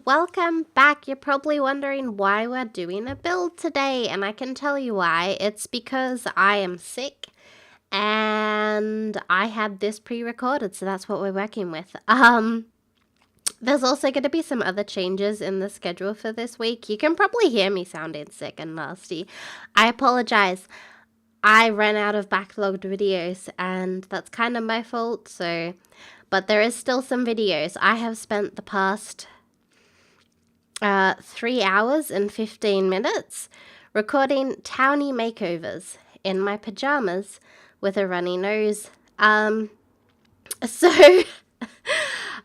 welcome back. You're probably wondering why we're doing a build today, and I can tell you why. It's because I am sick and I had this pre-recorded, so that's what we're working with. There's also going to be some other changes in the schedule for this week. You can probably hear me sounding sick and nasty. I apologize. I ran out of backlogged videos, and that's kind of my fault, but there is still some videos. I have spent the past 3 hours and 15 minutes recording townie makeovers in my pajamas with a runny nose. So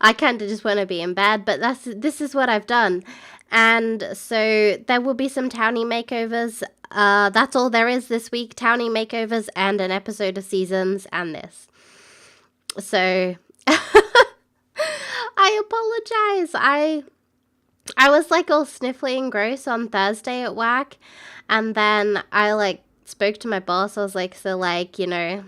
I kind of just want to be in bed, but this is what I've done. And so there will be some townie makeovers. That's all there is this week, townie makeovers and an episode of Seasons and this. So I apologize. I was like all sniffly and gross on Thursday at work, and then I spoke to my boss. I was like, so we're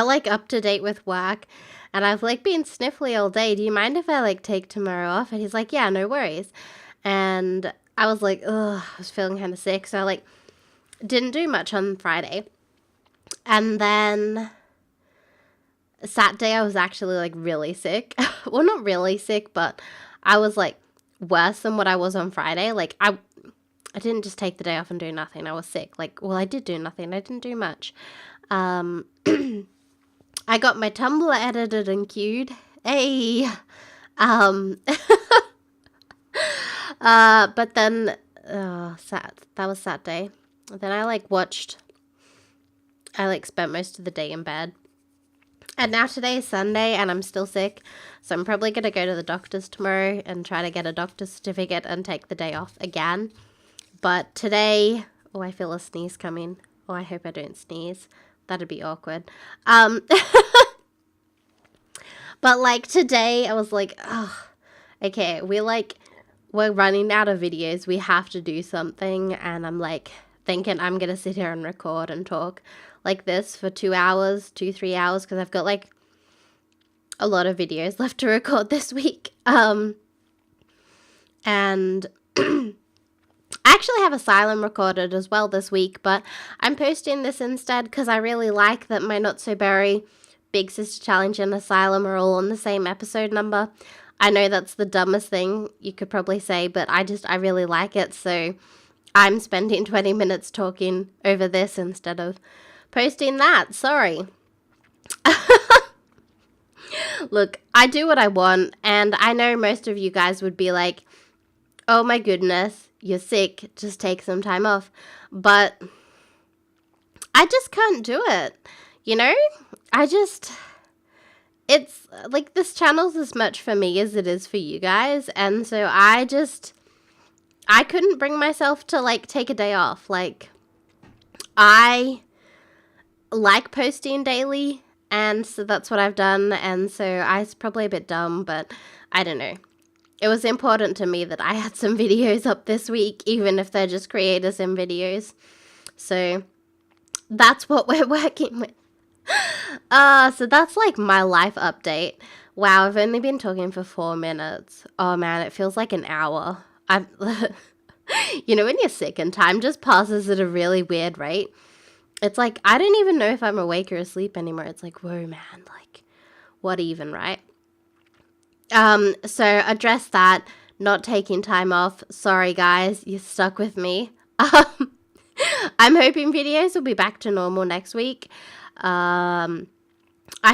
like up to date with work, and I've like been sniffly all day. Do you mind if I take tomorrow off? And he's like, yeah, no worries. And I was like, ugh, I was feeling kind of sick, so I didn't do much on Friday. And then Saturday I was actually really sick. Well, not really sick, but I was worse than what I was on Friday. I didn't just take the day off and do nothing. I was sick. I did do nothing. I didn't do much. I got my Tumblr edited and queued. Hey. But then that was Saturday. Then I spent most of the day in bed. And now today is Sunday and I'm still sick, so I'm probably going to go to the doctor's tomorrow and try to get a doctor's certificate and take the day off again. But today, oh, I feel a sneeze coming. Oh, I hope I don't sneeze. That'd be awkward. But today I was like, oh, okay, we're running out of videos. We have to do something. And I'm thinking I'm going to sit here and record and talk like this for 3 hours, because I've got a lot of videos left to record this week. And I actually have Asylum recorded as well this week, but I'm posting this instead because I really like that my Not So Berry, Big Sister Challenge, and Asylum are all on the same episode number. I know that's the dumbest thing you could probably say, but I really like it, so I'm spending 20 minutes talking over this instead of posting that. Sorry. Look, I do what I want, and I know most of you guys would be like, oh my goodness, you're sick, just take some time off. But I just can't do it, it's this channel's as much for me as it is for you guys, and so I couldn't bring myself to take a day off. I like posting daily, and so that's what I've done, and so it's probably a bit dumb, but I don't know. It was important to me that I had some videos up this week, even if they're just creators in videos. So that's what we're working with. So that's my life update. Wow, I've only been talking for 4 minutes. Oh man, it feels like an hour. When you're sick and time just passes at a really weird rate. It's I don't even know if I'm awake or asleep anymore. It's whoa, man, what even, right? So address that, not taking time off. Sorry, guys, you're stuck with me. I'm hoping videos will be back to normal next week. I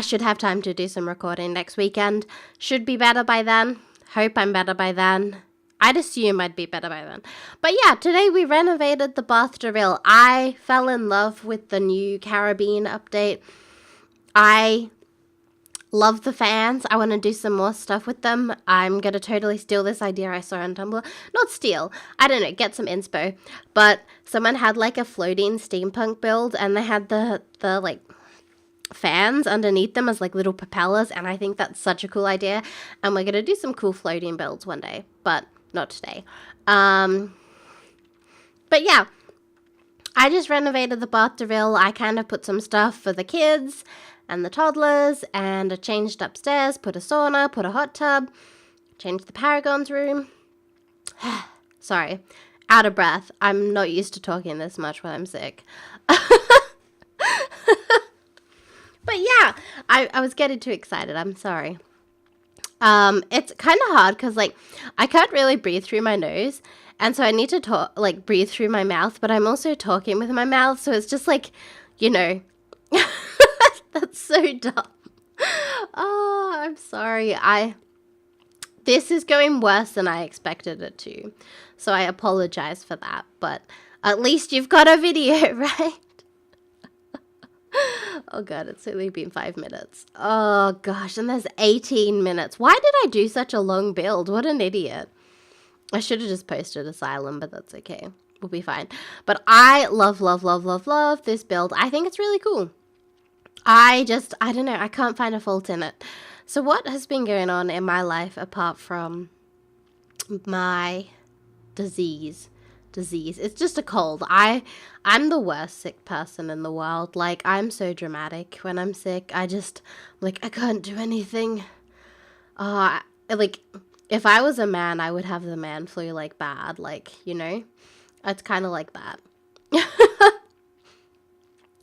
should have time to do some recording next weekend. Should be better by then. Hope I'm better by then. I'd assume I'd be better by then. But yeah, today we renovated the Bathe to Rill. I fell in love with the new Caribbean update. I love the fans. I want to do some more stuff with them. I'm going to totally steal this idea I saw on Tumblr. Not steal. I don't know. Get some inspo. But someone had a floating steampunk build, and they had the fans underneath them as little propellers, and I think that's such a cool idea, and we're going to do some cool floating builds one day, but not today. But yeah, I just renovated the Bathe to Rill. I kind of put some stuff for the kids and the toddlers, and I changed upstairs, put a sauna, put a hot tub, change the Paragon's room. Sorry, out of breath. I'm not used to talking this much when I'm sick. But yeah, I was getting too excited. I'm sorry. It's kind of hard because, like, I can't really breathe through my nose. And so I need to talk, like, breathe through my mouth. But I'm also talking with my mouth. So it's just like, you know. That's so dumb. Oh, I'm sorry. This is going worse than I expected it to. So I apologize for that. But at least you've got a video, right? Oh god, it's only been 5 minutes. Oh gosh, and there's 18 minutes. Why did I do such a long build? What an idiot. I should have just posted Asylum, but that's okay. We'll be fine. But I love this build. I think it's really cool. I don't know, I can't find a fault in it. So what has been going on in my life apart from my disease? It's just a cold. I'm the worst sick person in the world. Like, I'm so dramatic when I'm sick. I can't do anything. Like, if I was a man, I would have the man flu, like, bad. Like, you know? It's kind of like that.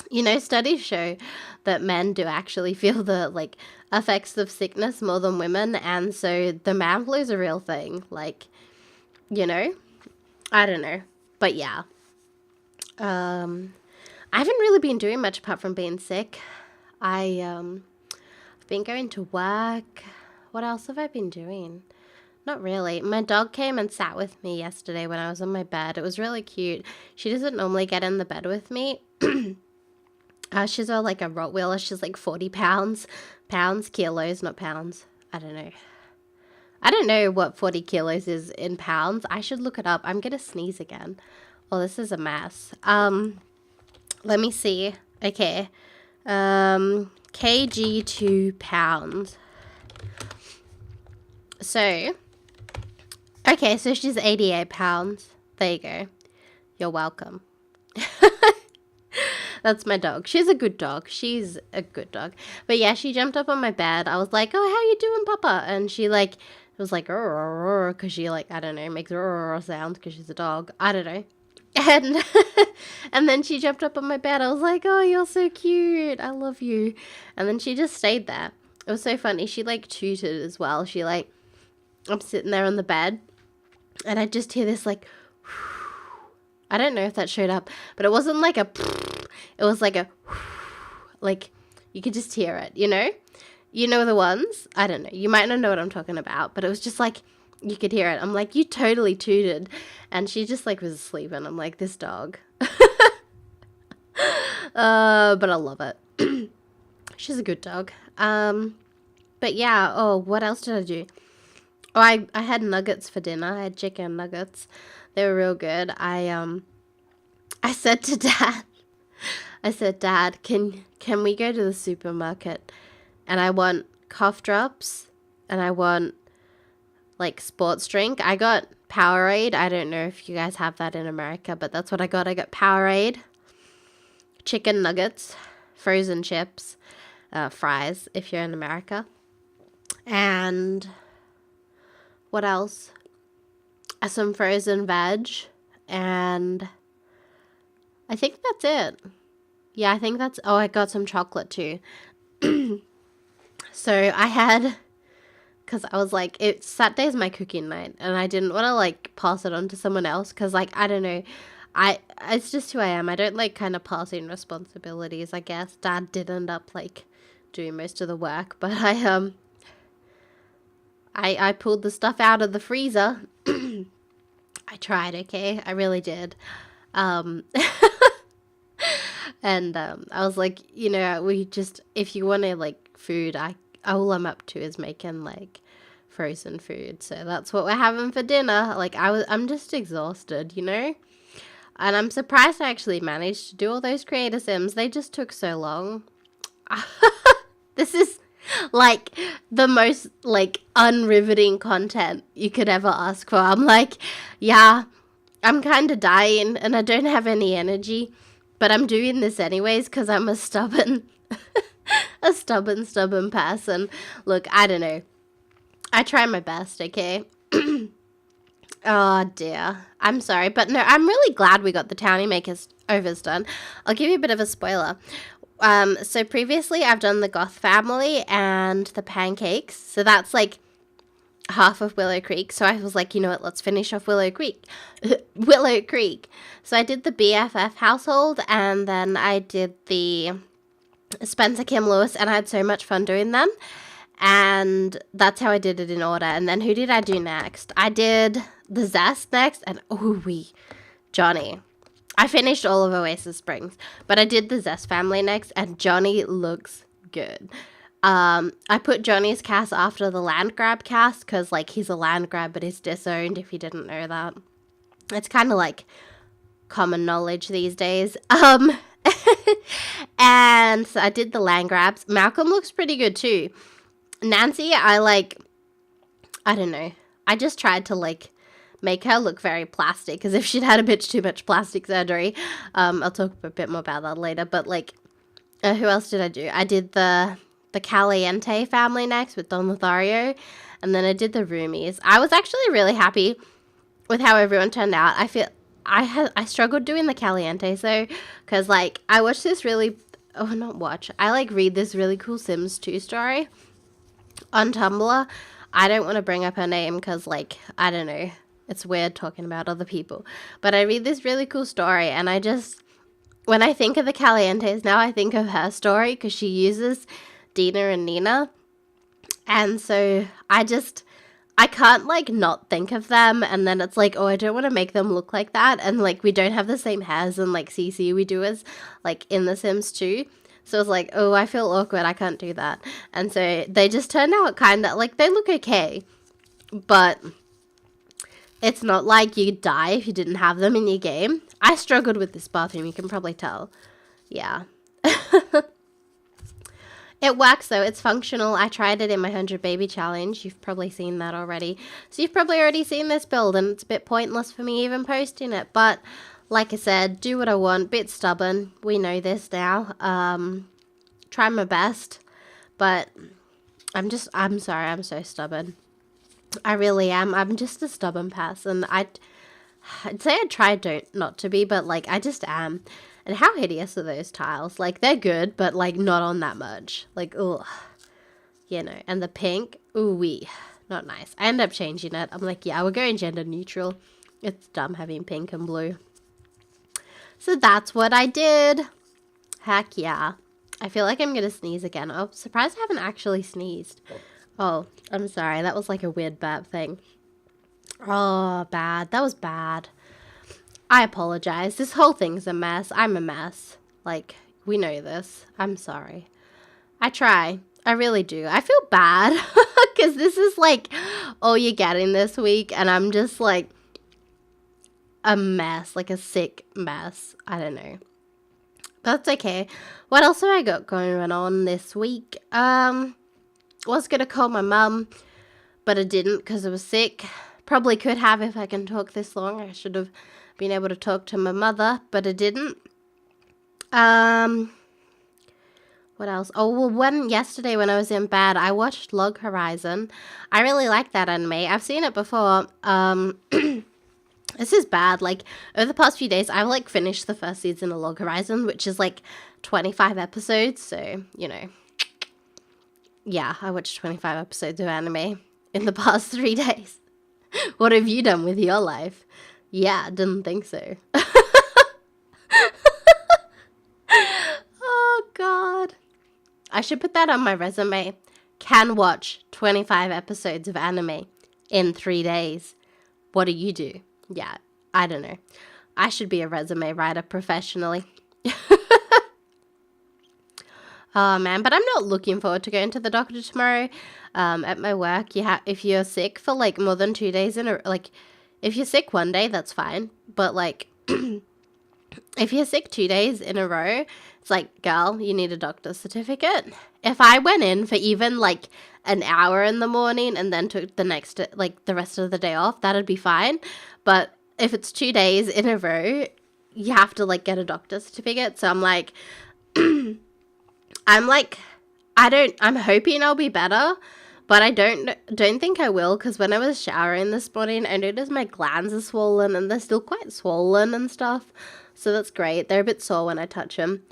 You know, studies show that men do actually feel the, like, effects of sickness more than women. And so the man flu is a real thing. Like, you know? I don't know. But yeah. I haven't really been doing much apart from being sick. I've been going to work. What else have I been doing? Not really. My dog came and sat with me yesterday when I was on my bed. It was really cute. She doesn't normally get in the bed with me. She's like a Rottweiler. She's like 40 pounds. Kilos, not pounds. I don't know. I don't know what 40 kilos is in pounds. I should look it up. I'm going to sneeze again. Oh, this is a mess. Let me see. Okay. Kg to pounds. So, okay, so she's 88 pounds. There you go. You're welcome. That's my dog. She's a good dog. But yeah, she jumped up on my bed. I was like, oh, how you doing, Papa? And she, like, was like, because she, like, I don't know, makes sounds because she's a dog. I don't know. And and then she jumped up on my bed. I was like, oh, you're so cute. I love you. And then she just stayed there. It was so funny. She, like, tooted as well. She, like, I'm sitting there on the bed and I just hear this, like, I don't know if that showed up, but it wasn't like a, it was like a, like, you could just hear it, you know? You know the ones? I don't know. You might not know what I'm talking about, but it was just like, you could hear it. I'm like, you totally tooted. And she just, like, was asleep, and I'm like, this dog. But I love it. She's a good dog. But yeah, oh, what else did I do? Oh, I had nuggets for dinner. I had chicken nuggets. They were real good. I said to Dad, can we go to the supermarket? And I want cough drops, and I want, like, sports drink. I got Powerade. I don't know if you guys have that in America, but that's what I got. I got Powerade, chicken nuggets, frozen chips, fries if you're in America. And what else? Some frozen veg, and I think that's it. Yeah, I think that's, oh, I got some chocolate too. So I had, because I was like, Saturday's my cooking night, and I didn't want to, like, pass it on to someone else, because, like, I don't know, it's just who I am. I don't like kind of passing responsibilities, I guess. Dad did end up, like, doing most of the work, but I pulled the stuff out of the freezer. I tried, okay? I really did. And I was like, you know, if you want to, like, food, all I'm up to is making, like, frozen food. So that's what we're having for dinner. Like, I'm just exhausted, you know? And I'm surprised I actually managed to do all those creator sims. They just took so long. This is, like, the most, like, unriveting content you could ever ask for. I'm like, yeah, I'm kind of dying and I don't have any energy, but I'm doing this anyways because I'm a stubborn person. Look, I don't know. I try my best, okay? Oh dear. I'm sorry, but no, I'm really glad we got the townie makers overs done. I'll give you a bit of a spoiler. So previously I've done the Goth family and the pancakes. So that's like half of Willow Creek. So I was like, you know what, let's finish off Willow Creek. Willow Creek. So I did the BFF household, and then I did the Spencer, Kim, Lewis, and I had so much fun doing them. And that's how I did it in order. And then who did I do next? I did the Zest next, and Johnny. I finished all of Oasis Springs, but I did the Zest family next, and Johnny looks good. I put Johnny's cast after the land grab cast because, like, he's a land grab, but he's disowned, if you didn't know that. It's kind of like common knowledge these days. And so I did the land grabs. Malcolm looks pretty good too. Nancy, I don't know. I just tried to, like, make her look very plastic, because if she'd had a bit too much plastic surgery, I'll talk a bit more about that later, but, like, who else did I do? I did the Caliente family next with Don Lothario, and then I did the Roomies. I was actually really happy with how everyone turned out. I feel I struggled doing the Calientes though, because, like, I watched this really, read this really cool Sims 2 story on Tumblr. I don't want to bring up her name because, like, I don't know, it's weird talking about other people, but I read this really cool story, and I just, when I think of the Calientes now, I think of her story because she uses Dina and Nina, and so I can't, like, not think of them, and then it's like, oh, I don't want to make them look like that, and, like, we don't have the same hairs and, like, CC we do as, like, in The Sims 2, so it's like, oh, I feel awkward, I can't do that, and so they just turned out kind of, like, they look okay, but it's not like you'd die if you didn't have them in your game. I struggled with this bathroom, you can probably tell. Yeah. It works though, it's functional. I tried it in my 100 baby challenge. You've probably seen that already. So you've probably already seen this build, and it's a bit pointless for me even posting it. But like I said, do what I want, bit stubborn. We know this now. Try my best. But I'm sorry, I'm so stubborn. I really am. I'm just a stubborn person. I'd say I try not to be, but, like, I just am. And how hideous are those tiles? Like, they're good, but, like, not on that much. Like, ugh. You know, and the pink, ooh-wee. Not nice. I end up changing it. I'm like, yeah, we're going gender neutral. It's dumb having pink and blue. So that's what I did. Heck yeah. I feel like I'm going to sneeze again. I'm surprised I haven't actually sneezed. Oh, I'm sorry. That was like a weird burp thing. Oh, bad. That was bad. I apologize. This whole thing's a mess. I'm a mess. Like, we know this. I'm sorry. I try. I really do. I feel bad because this is, like, all you're getting this week, and I'm just, like, a mess. Like, a sick mess. I don't know. But that's okay. What else have I got going on this week? Was going to call my mum, but I didn't because I was sick. Probably could have if I can talk this long. I should have been able to talk to my mother, but I didn't. What else? Oh, well, yesterday when I was in bed, I watched Log Horizon. I really like that anime. I've seen it before. This is bad. Like, over the past few days, I've, like, finished the first season of Log Horizon, which is, like, 25 episodes, so, you know. Yeah, I watched 25 episodes of anime in the past 3 days. What have you done with your life? Yeah, didn't think so. Oh, God. I should put that on my resume. Can watch 25 episodes of anime in 3 days. What do you do? Yeah, I don't know. I should be a resume writer professionally. Oh, man, but I'm not looking forward to going to the doctor tomorrow. At my work, if you're sick for, like, more than 2 days if you're sick one day, that's fine. But, like, if you're sick 2 days in a row, it's like, girl, you need a doctor's certificate. If I went in for even, like, an hour in the morning and then took the rest of the day off, that'd be fine. But if it's 2 days in a row, you have to, like, get a doctor's certificate. So I'm like, I'm hoping I'll be better, But I don't think I will, because when I was showering this morning, I noticed my glands are swollen, and they're still quite swollen and stuff. So that's great. They're a bit sore when I touch them.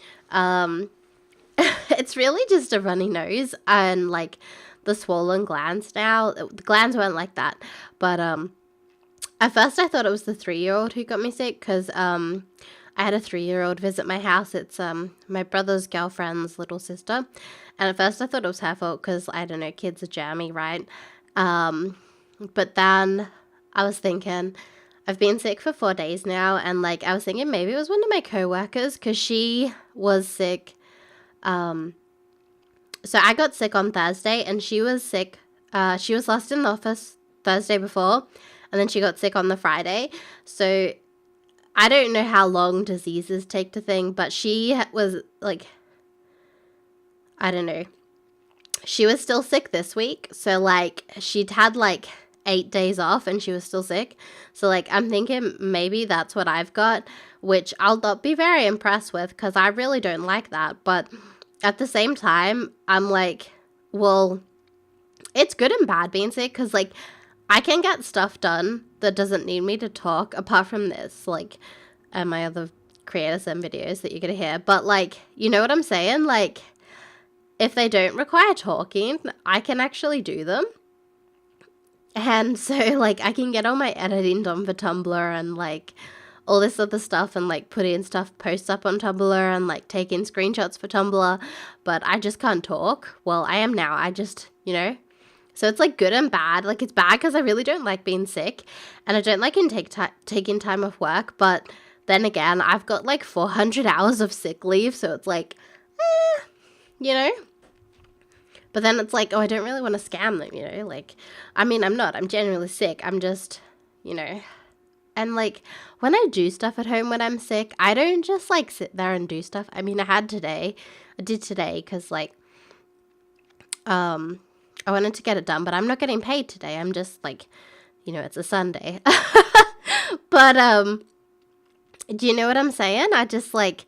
It's really just a runny nose and like the swollen glands now. The glands weren't like that, but at first I thought it was the 3-year-old who got me sick, because I had a 3-year-old visit my house. It's my brother's girlfriend's little sister, and at first I thought it was her fault, because I don't know, kids are jammy, right? But then I was thinking, I've been sick for 4 days now, and like I was thinking maybe it was one of my co-workers, because she was sick. So I got sick on Thursday, and she was sick. She was last in the office Thursday before, and then she got sick on the Friday. So I don't know how long diseases take to thing, but she was like, I don't know. She was still sick this week. So like she'd had like 8 days off and she was still sick. So like I'm thinking maybe that's what I've got, which I'll not be very impressed with, because I really don't like that. But at the same time, I'm like, well, it's good and bad being sick, because like I can get stuff done that doesn't need me to talk, apart from this, like, and my other creator sim videos that you're gonna hear. But like, you know what I'm saying? Like, if they don't require talking, I can actually do them. And so like I can get all my editing done for Tumblr and like all this other stuff, and like putting stuff, posts up on Tumblr, and like taking screenshots for Tumblr, but I just can't talk. Well, I am now. I just, you know, so it's like good and bad. Like it's bad because I really don't like being sick, and I don't like taking time off work, but then again, I've got like 400 hours of sick leave, so it's like, you know. But then it's like, oh, I don't really want to scam them, you know, like, I mean, I'm genuinely sick. I'm just, you know, and like when I do stuff at home when I'm sick, I don't just like sit there and do stuff. I mean, I did today because like, I wanted to get it done, but I'm not getting paid today. I'm just like, you know, it's a Sunday. But, do you know what I'm saying? I just like,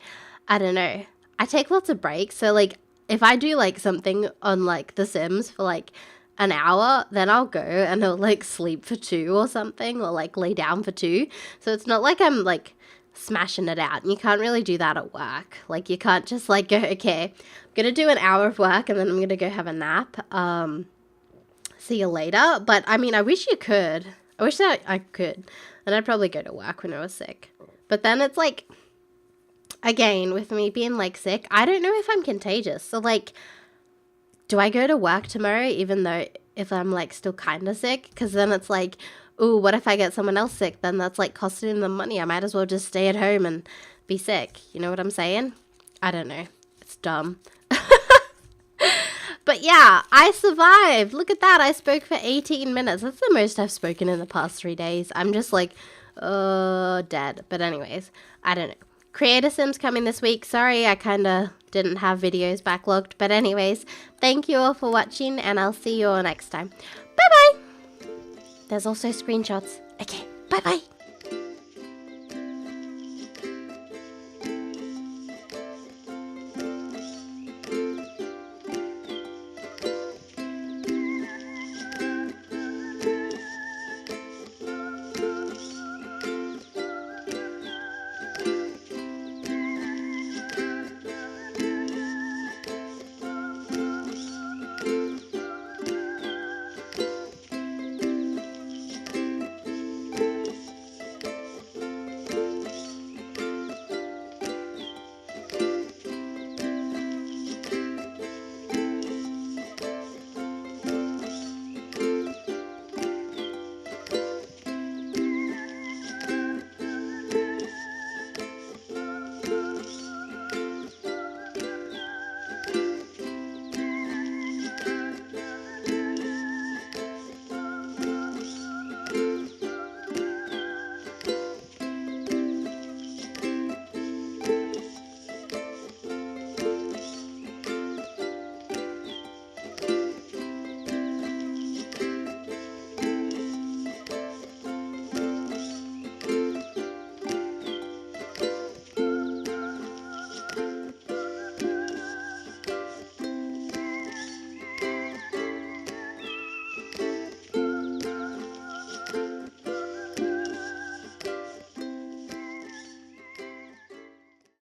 I don't know. I take lots of breaks. So like, if I do like something on like The Sims for like an hour, then I'll go and I'll like sleep for 2 or something, or like lay down for 2. So it's not like I'm like smashing it out. And you can't really do that at work. Like you can't just like go, okay, I'm going to do an hour of work and then I'm going to go have a nap. See you later. But I mean, I wish you could. I wish that I could. And I'd probably go to work when I was sick. But then it's like, again, with me being like sick, I don't know if I'm contagious. So like, do I go to work tomorrow even though if I'm like still kind of sick? Because then it's like, ooh, what if I get someone else sick? Then that's like costing them money. I might as well just stay at home and be sick. You know what I'm saying? I don't know. It's dumb. But yeah, I survived. Look at that. I spoke for 18 minutes. That's the most I've spoken in the past 3 days. I'm just like, dead. But anyways, I don't know. Creator Sims coming this week. Sorry, I kind of didn't have videos backlogged. But anyways, thank you all for watching, and I'll see you all next time. Bye-bye. There's also screenshots. Okay, bye-bye.